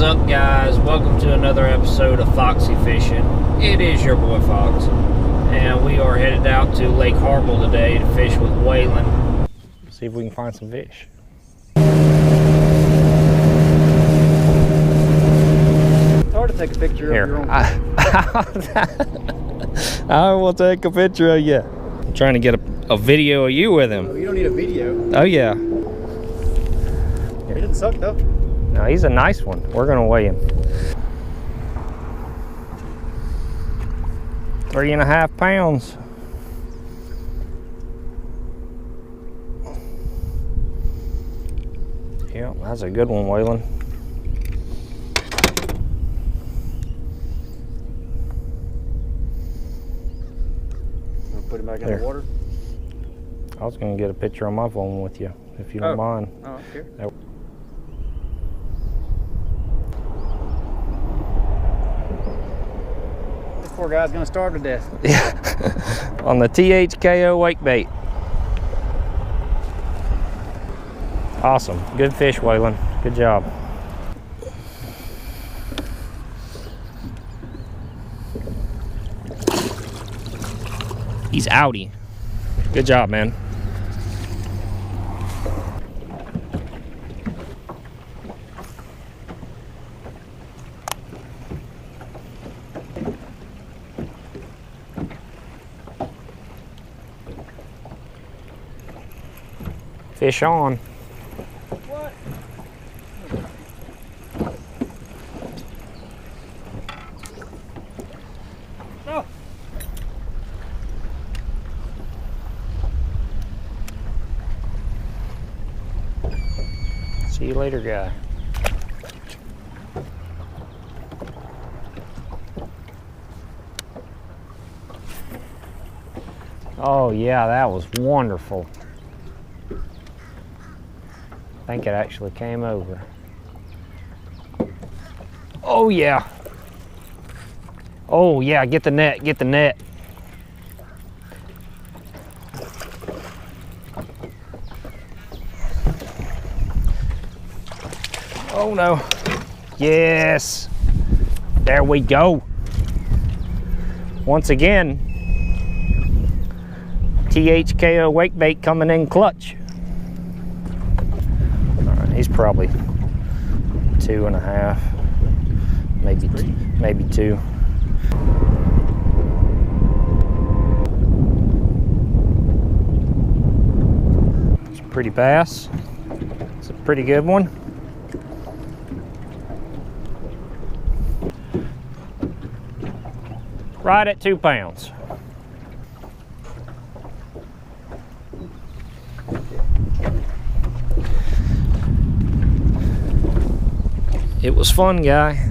up, guys? Welcome to another episode of Foxy Fishing. It is your boy Fox, and we are headed out to Lake Hartwell today to fish with Waylon. See if we can find some fish. It's hard to take a picture of your own. I will take a picture of you. I'm trying to get a video of you with him. Oh, you don't need a video. Oh yeah. He didn't suck though. No, he's a nice one. We're gonna weigh him. 3.5 pounds. Yeah, that's a good one, Waylon. Put him back in the water. I was gonna get a picture on my phone with you, if you don't mind. Oh, okay. This poor guy's gonna starve to death. Yeah, on the THKO Wakebait. Awesome, good fish, Waylon. Good job. He's outie. Good job, man. Fish on. What? No. See you later, guy. Oh yeah, that was wonderful. I think it actually came over. Oh yeah. Oh yeah, get the net, get the net. Oh no. Yes. There we go. Once again, THKO Wakebait coming in clutch. He's probably 2.5, maybe 2. It's a pretty bass. It's a pretty good one. Right at 2 pounds. It was fun, guy.